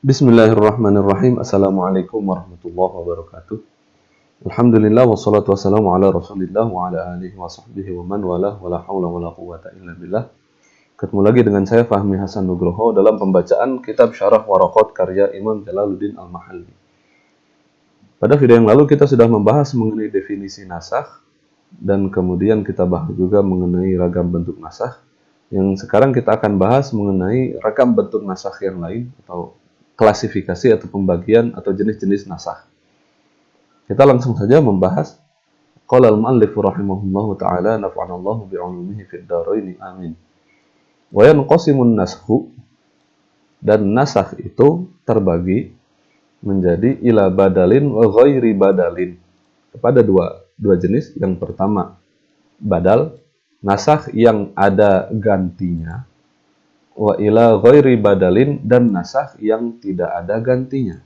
Bismillahirrahmanirrahim. Assalamualaikum warahmatullahi wabarakatuh. Alhamdulillah wassalatu wassalamu ala Rasulillah wa ala alihi wa sahbihi wa man walah wala haula wala quwata illa billah. Ketemu lagi dengan saya Fahmi Hasan Nugroho dalam pembacaan kitab Syarah Waraqat karya Imam Jalaluddin Al-Mahalli. Pada video yang lalu kita sudah membahas mengenai definisi nasakh dan kemudian kita bahas juga mengenai ragam bentuk nasakh. Yang sekarang kita akan bahas mengenai ragam bentuk nasakh yang lain atau klasifikasi atau pembagian atau jenis-jenis nasakh. Kita langsung saja membahas qala al-mu'allif rahimahullahu taala nafa'anallahu bi'ulumihi fid dharain amin. Wa yanqasimun naskhu, dan nasakh itu terbagi menjadi ila badalin wa ghairi badalin, kepada dua jenis. Yang pertama badal, nasakh yang ada gantinya, wa ila ghairi badalin, dan nasakh yang tidak ada gantinya.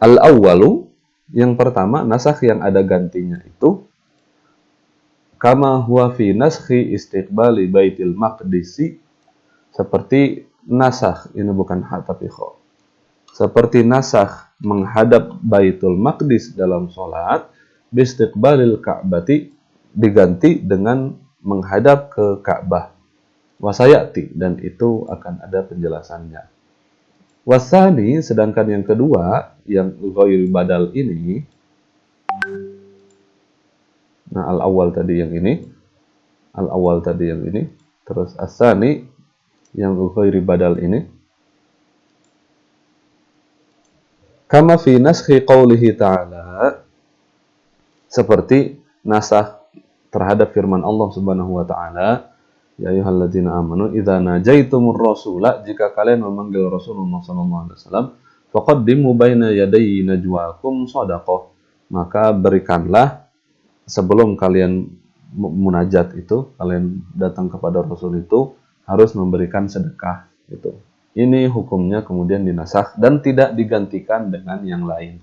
Al-awwalu, yang pertama nasakh yang ada gantinya itu kama huwa fi naskhi istiqbali baitil maqdisi, seperti nasakh, ini bukan ha tapi kha, seperti nasakh menghadap Baitul Maqdis dalam sholat, bistiqbalil ka'bati, diganti dengan menghadap ke Ka'bah. Wasayati, dan itu akan ada penjelasannya. Wasani, sedangkan yang kedua, yang ghairi badal ini, nah al-awwal tadi yang ini, terus asani yang ghairi badal ini, kama fi naskhi qawlihi ta'ala, seperti nasakh terhadap firman Allah Subhanahu wa taala, ya ayyuhalladzina amanu idza najaitumur rasula, jika kalian memanggil Rasulullah sallallahu alaihi wasallam, faqaddimu baina yaday najwaakum shadaqah, maka berikanlah sebelum kalian munajat itu, kalian datang kepada Rasul itu harus memberikan sedekah itu. Ini hukumnya kemudian dinasakh dan tidak digantikan dengan yang lain.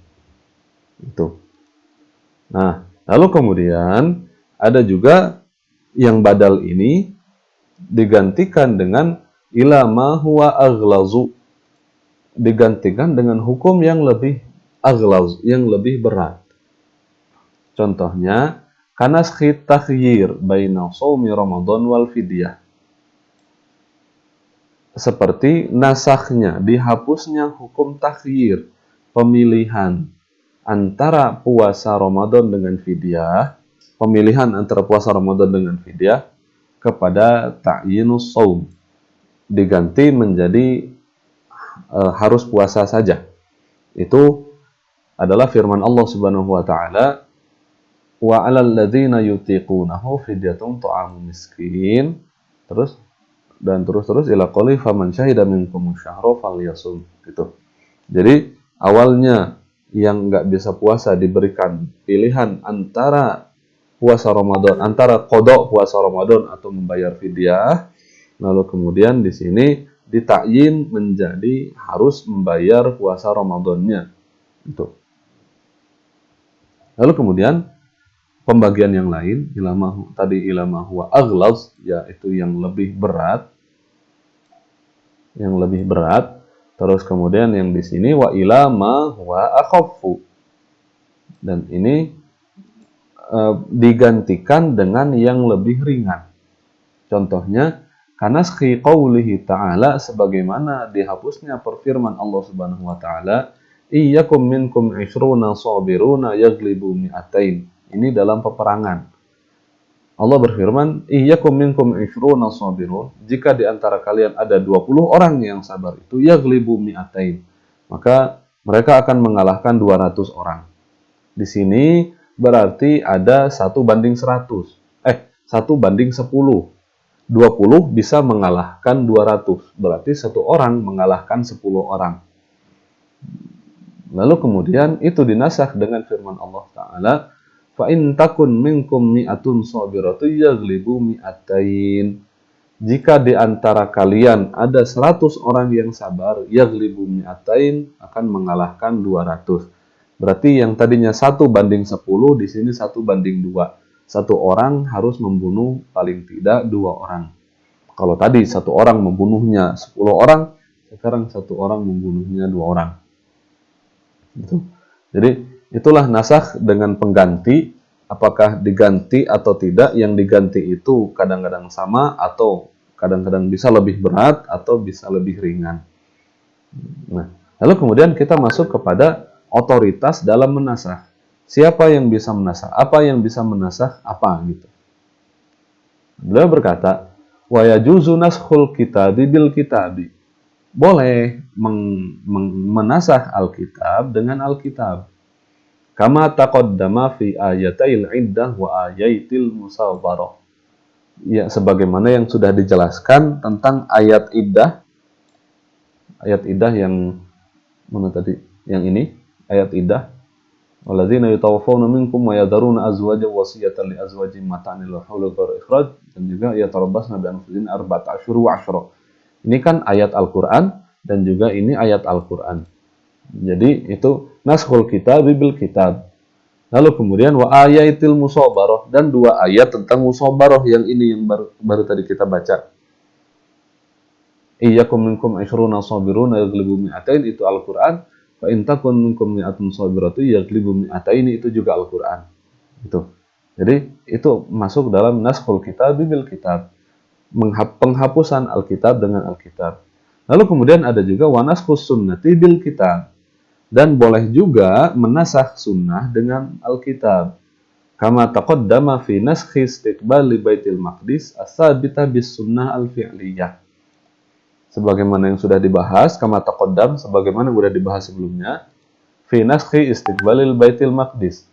Itu. Nah, lalu kemudian ada juga yang badal ini digantikan dengan ila ma huwa aghlazu, digantikan dengan hukum yang lebih aghlaz, yang lebih berat. Contohnya kanaskhi takhyir baina shaumi Ramadan wal fidyah, seperti nasakhnya, dihapusnya hukum takhyir, pemilihan antara puasa Ramadan dengan fidyah, pemilihan antara puasa Ramadan dengan fidyah kepada ta'yinus shaum, diganti menjadi harus puasa saja. Itu adalah firman Allah Subhanahu wa taala, wa 'alal ladzina yutiqunahu fidyatun ta'amu miskin, terus ila qouli faman syahida minkum syahra falyasum, gitu. Jadi awalnya yang nggak bisa puasa diberikan pilihan antara puasa Ramadan, antara qada puasa Ramadan atau membayar fidyah. Lalu kemudian di sini ditakyin menjadi harus membayar puasa Ramadannya. Itu. Lalu kemudian pembagian yang lain, ilama huwa aghlaz, yaitu yang lebih berat. Terus kemudian yang di sini wa ilama huwa akhaffu, dan ini digantikan dengan yang lebih ringan. Contohnya kanaskhi qawlihi ta'ala, sebagaimana dihapusnya perfirman Allah Subhanahu wa taala, iyyakum minkum 'ishruna sabiruna yaghlibu mi'atain. Ini dalam peperangan. Allah berfirman, iyyakum minkum 'ishruna sabirun, jika di antara kalian ada 20 orang yang sabar itu, yaghlibu mi'atain, maka mereka akan mengalahkan 200 orang. Di sini berarti ada 1:100. 1:10. 20 bisa mengalahkan 200. Berarti satu orang mengalahkan 10 orang. Lalu kemudian itu dinasakh dengan firman Allah Ta'ala, fa in takun minkum mi'atun sabiratu yaghlibu mi'atain. Jika di antara kalian ada 100 orang yang sabar, yaghlibu mi'atain, akan mengalahkan 200. Berarti yang tadinya 1:10, di sini 1:2. Satu orang harus membunuh paling tidak 2 orang. Kalau tadi satu orang membunuhnya 10 orang, sekarang satu orang membunuhnya dua orang. Gitu. Jadi itulah nasakh dengan pengganti, apakah diganti atau tidak, yang diganti itu kadang-kadang sama atau kadang-kadang bisa lebih berat atau bisa lebih ringan. Nah, lalu kemudian kita masuk kepada otoritas dalam menasakh. Siapa yang bisa menasakh? Apa yang bisa menasakh apa gitu. Beliau berkata, wa yajuzu naskhul kitabi bil kitabi. Boleh menasakh Alkitab dengan Alkitab. Kama taqaddama fi ayatil iddah wa ayatil musawwarah. Ya, sebagaimana yang sudah dijelaskan tentang ayat iddah. Ayat iddah yang mana tadi? Yang ini, ayat iddah. Walladzina yatawaffawna minkum wa yadharuna azwajan wasiyatan li azwajihim mata'an ila haula ghairu ikhraj, dan juga yatarabbasna bi anfusihinna arba'ata asyhur wa asyra. Ini kan ayat Al-Qur'an dan juga ini ayat Al-Qur'an. Jadi itu naskhul kitab bil kitab. Lalu kemudian wa ayatil musawwarah, dan dua ayat tentang musawwarah yang ini yang baru tadi kita baca. Iyyakum minkum 'ishruna sabiruna yaghlibu mi'atain, itu Al-Qur'an. Fa in takun minkum mi'atun sabiratu yaghlibu mi'atain, itu juga Al-Qur'an. Itu. Jadi itu masuk dalam naskhul kitab bil kitab. Penghapusan Alkitab dengan Alkitab. Lalu kemudian ada juga wa naskhus sunnati bil kitab. Dan boleh juga menasakh sunnah dengan Alkitab. Kama taqaddama fi naskhi istiqbal li Baitil Maqdis as-sabita bis sunnah al-fi'liyah. Sebagaimana yang sudah dibahas, kama taqaddam, sebagaimana yang sudah dibahas sebelumnya, fi naskhi istiqbalil Baitil Maqdis.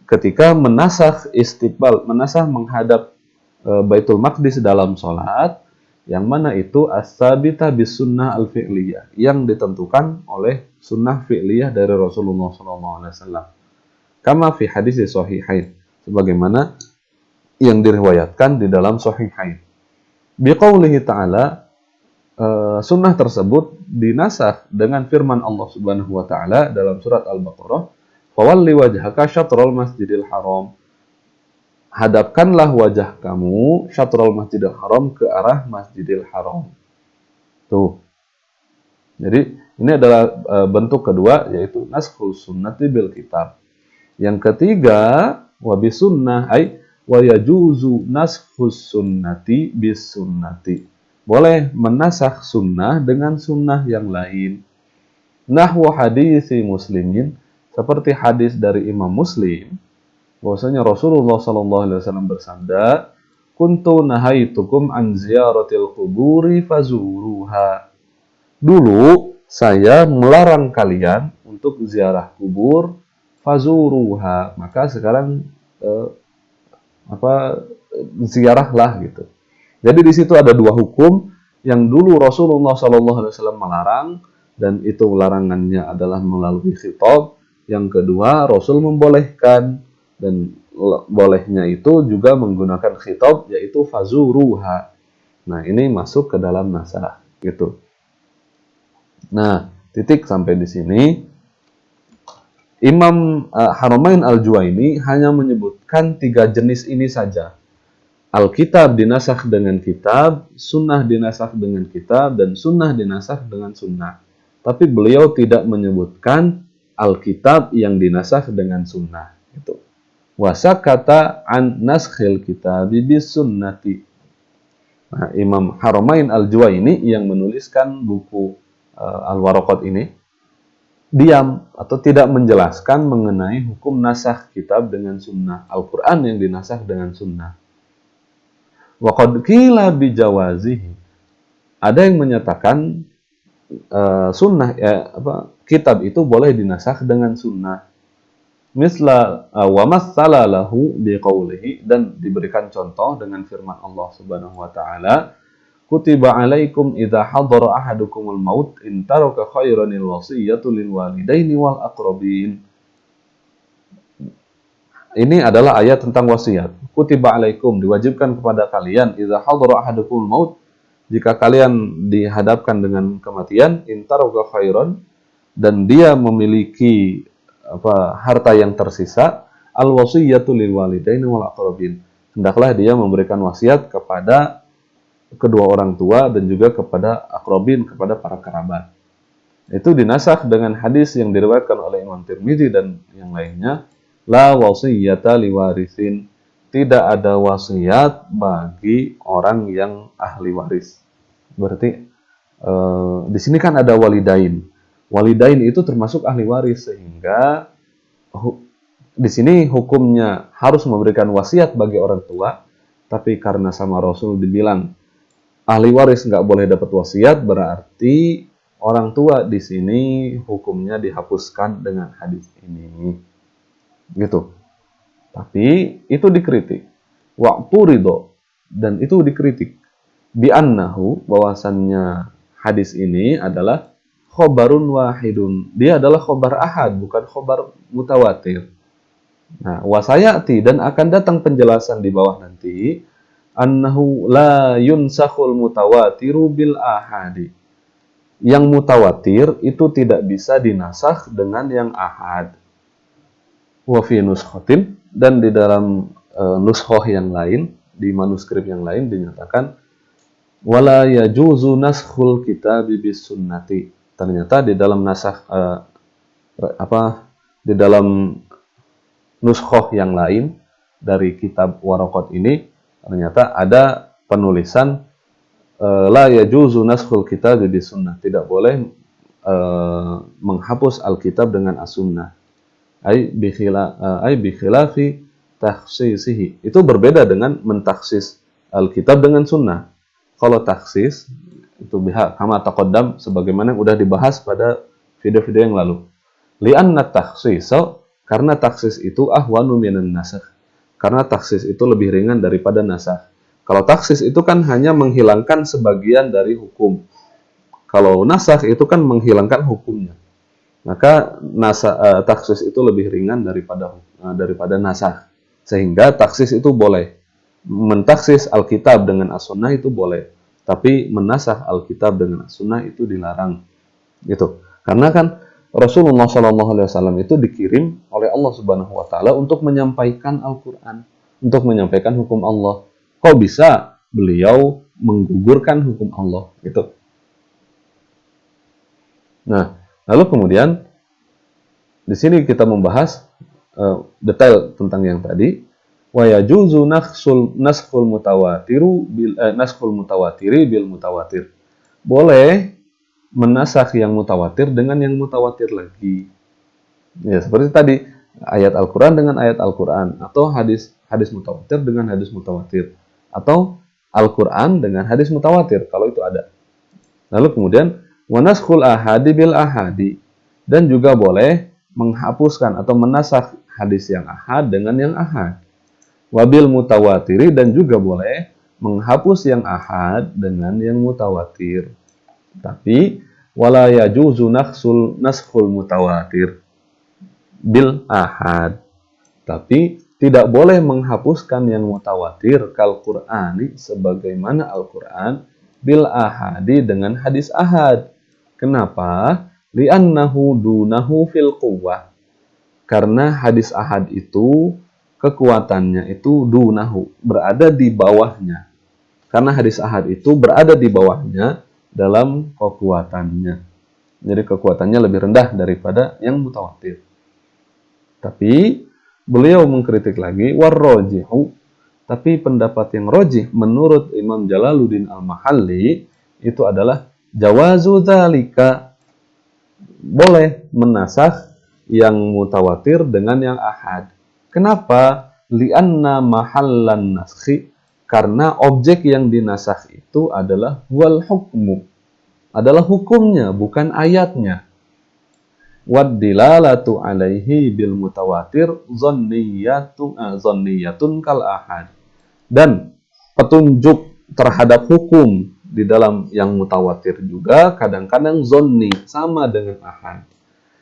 Ketika menasakh istiqbal, menasakh menghadap Baitul Maqdis dalam sholat, yang mana itu as-sabita bis sunnah al-fi'liyah, yang ditentukan oleh sunnah fi'liyah dari Rasulullah SAW. Kama fi hadis sahihain, sebagaimana yang diriwayatkan di dalam sahihain. Biqaulihi ta'ala, sunnah tersebut dinasakh dengan firman Allah Subhanahu wa taala dalam surat Al-Baqarah, "Fawalli wajhaka syatrul masjidil haram." Hadapkanlah wajah kamu syatrul masjidil haram, ke arah Masjidil Haram. Tuh. Jadi ini adalah bentuk kedua, yaitu naskhul sunnati bil kitab. Yang ketiga, wa bisunnah ay wa yajuzu naskhus sunnati bis sunnati. Boleh menasakh sunnah dengan sunnah yang lain. Nahwu hadisi Muslimin, seperti hadis dari Imam Muslim, bahwasanya Rasulullah SAW bersabda, "Kuntu nahaitukum an ziyaratil quburi fazuruha." Dulu saya melarang kalian untuk ziarah kubur, fazuruha. Maka sekarang ziarahlah gitu. Jadi di situ ada dua hukum yang dulu Rasulullah SAW melarang, dan itu larangannya adalah melalui khitab. Yang kedua, Rasul membolehkan, dan bolehnya itu juga menggunakan khitab, yaitu fazuruha. Nah, ini masuk ke dalam nasakh gitu. Nah, titik sampai di sini. Imam Haramain Al-Juwaini hanya menyebutkan 3 jenis ini saja. Alkitab dinasakh dengan kitab, sunnah dinasakh dengan kitab, dan sunnah dinasakh dengan sunnah. Tapi beliau tidak menyebutkan Alkitab yang dinasakh dengan sunnah gitu. Wasakata an naskhil kitabi bis sunnati. Nah, Imam Haramain Al-Juwaini yang menuliskan buku Al-Waraqat ini diam atau tidak menjelaskan mengenai hukum nasakh kitab dengan sunnah, Al-Quran yang dinasakh dengan sunnah. Wa qad qila bi jawazihi. Ada yang menyatakan sunnah kitab itu boleh dinasakh dengan sunnah. Misla wa massala lahu biqaulihi, dan diberikan contoh dengan firman Allah Subhanahu wa taala, kutiba alaikum idza hadara ahadukumul maut in taraka khairanil wasiyatu lil walidaini wal aqrabin. Ini adalah ayat tentang wasiat. Kutiba alaikum, diwajibkan kepada kalian, idza hadara ahadukumul maut, jika kalian dihadapkan dengan kematian, in taraka khairan, dan dia memiliki harta yang tersisa, al wasiyatu lil walidaini wal aqrabin, hendaklah dia memberikan wasiat kepada kedua orang tua dan juga kepada akrabin, kepada para kerabat. Itu dinasakh dengan hadis yang diriwayatkan oleh Imam Tirmidzi dan yang lainnya, la wasiyata liwarithin, tidak ada wasiat bagi orang yang ahli waris. Berarti di sini kan ada walidain. Walidain itu termasuk ahli waris, sehingga di sini hukumnya harus memberikan wasiat bagi orang tua, tapi karena sama Rasul dibilang ahli waris nggak boleh dapat wasiat, berarti orang tua di sini hukumnya dihapuskan dengan hadis ini. Gitu. Tapi itu dikritik. Waktu ridho, dan itu dikritik. Bi'annahu, bahwasannya hadis ini adalah khobarun wahidun. Dia adalah khobar ahad, bukan khobar mutawatir. Nah, wasayati, dan akan datang penjelasan di bawah nanti, annahu la yunsakhul mutawatiru bil ahadi. Yang mutawatir itu tidak bisa dinasakh dengan yang ahad. Wa fi nuskhatin, dan di dalam nuskhoh yang lain, di manuskrip yang lain dinyatakan wala yajuzu naskhul kitabi bis sunnati. Ternyata di dalam nasakh di dalam nuskhoh yang lain dari kitab Waraqat ini ternyata ada penulisan la yajuzu naskhul kitabi bis sunnah, tidak boleh menghapus Alkitab dengan as-sunnah. Ai bi khilafi takhsisihi. Itu berbeda dengan mentaksis Alkitab dengan sunnah. Kalau taksis itu biha kama taqaddam, sebagaimana yang sudah dibahas pada video-video yang lalu. Li'anna takhsis, karena taksis itu ahwanu minan nasakh. Karena taksis itu lebih ringan daripada nasakh. Kalau taksis itu kan hanya menghilangkan sebagian dari hukum. Kalau nasakh itu kan menghilangkan hukumnya. Maka taksis itu lebih ringan daripada nasakh. Sehingga taksis itu boleh. Mentaksis Alkitab dengan as-sunnah itu boleh. Tapi menasakh Alkitab dengan as-sunnah itu dilarang. Gitu. Karena kan Rasulullah SAW itu dikirim oleh Allah Subhanahu Wa Taala untuk menyampaikan Al-Quran, untuk menyampaikan hukum Allah. Kok bisa beliau menggugurkan hukum Allah? Gitu. Nah, lalu kemudian di sini kita membahas detail tentang yang tadi. Wa yajuzu naskhul mutawatiri bil mutawatir. Boleh menasakh yang mutawatir dengan yang mutawatir lagi. Ya, seperti tadi, ayat Al-Qur'an dengan ayat Al-Qur'an, atau hadis mutawatir dengan hadis mutawatir, atau Al-Qur'an dengan hadis mutawatir kalau itu ada. Lalu kemudian wa naskhul ahadi bil ahadi, dan juga boleh menghapuskan atau menasakh hadis yang ahad dengan yang ahad. Wabil mutawatiri, dan juga boleh menghapus yang ahad dengan yang mutawatir. Tapi wala yajuzu naskhul mutawatir bil ahad. Tapi tidak boleh menghapuskan yang mutawatir kal Qur'ani, sebagaimana Al-Qur'an, bil ahadi dengan hadis ahad. Kenapa? Li'annahu dunahu fil quwwah. Karena hadis ahad itu kekuatannya itu dunahu, berada di bawahnya. Karena hadis ahad itu berada di bawahnya dalam kekuatannya. Jadi kekuatannya lebih rendah daripada yang mutawatir. Tapi beliau mengkritik lagi warrojihu, tapi pendapat yang rojih menurut Imam Jalaluddin Al-Mahalli itu adalah jawazu dzalika, boleh menasakh yang mutawatir dengan yang ahad. Kenapa? Li'anna mahallan naskhi, karena objek yang dinasakh itu adalah wal hukmu, adalah hukumnya, bukan ayatnya. Wad dilalatu alaihi bil mutawatir zonniyatun kal ahad. Dan petunjuk terhadap hukum di dalam yang mutawatir juga kadang-kadang zonni, sama dengan ahad.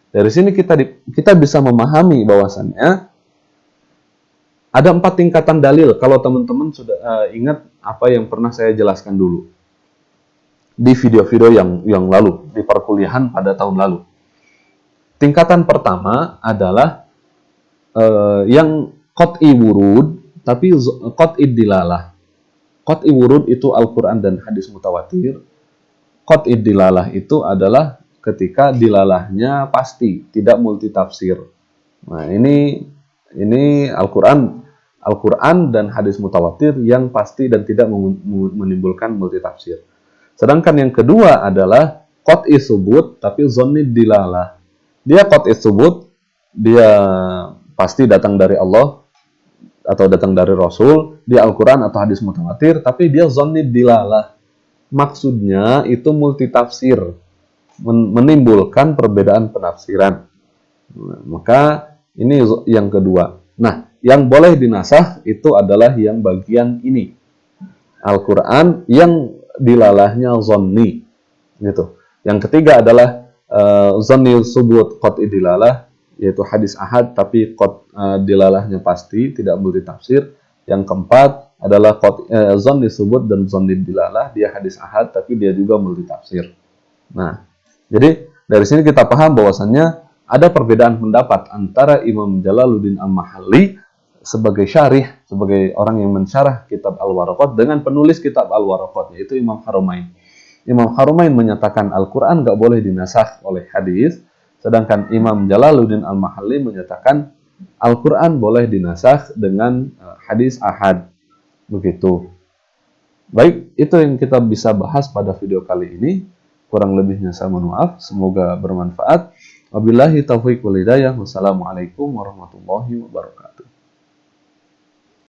Dari sini kita bisa memahami bahwasannya ada 4 tingkatan dalil. Kalau teman-teman sudah ingat apa yang pernah saya jelaskan dulu di video-video yang lalu, di perkuliahan pada tahun lalu. Tingkatan pertama adalah yang qat'i wurud, tapi qat'i dilalah. qat'i wurud itu Al-Quran dan hadis mutawatir. Qat'i dilalah itu adalah ketika dilalahnya pasti, tidak multitafsir. Nah, ini Al-Quran dan hadis mutawatir yang pasti dan tidak menimbulkan multitafsir. Sedangkan yang kedua adalah qat'i subut tapi zonni dilalah. Dia qat'i subut, dia pasti datang dari Allah atau datang dari Rasul, dia Al-Quran atau hadis mutawatir, tapi dia zonni dilalah. Maksudnya itu multitafsir, menimbulkan perbedaan penafsiran. Maka ini yang kedua. Nah, yang boleh dinasah itu adalah yang bagian ini. Al-Quran yang dilalahnya zonni. Gitu. Yang ketiga adalah zonni subut qat'i dilalah, yaitu hadis ahad tapi dilalahnya pasti, tidak multitafsir. Yang keempat adalah zonni subut dan zonni dilalah, dia hadis ahad tapi dia juga multitafsir. Nah, jadi dari sini kita paham bahwasannya ada perbedaan pendapat antara Imam Jalaluddin Al-Mahalli sebagai syarih, sebagai orang yang mensyarah kitab Al-Waraqat dengan penulis kitab Al-Waraqat, yaitu Imam Harumain. Imam Harumain menyatakan Al-Quran nggak boleh dinasakh oleh hadis, sedangkan Imam Jalaluddin Al-Mahalli menyatakan Al-Quran boleh dinasakh dengan hadis ahad. Begitu. Baik, itu yang kita bisa bahas pada video kali ini. Kurang lebihnya saya mohon maaf. Semoga bermanfaat. Wabillahi taufiq wal hidayah. Wassalamualaikum warahmatullahi wabarakatuh.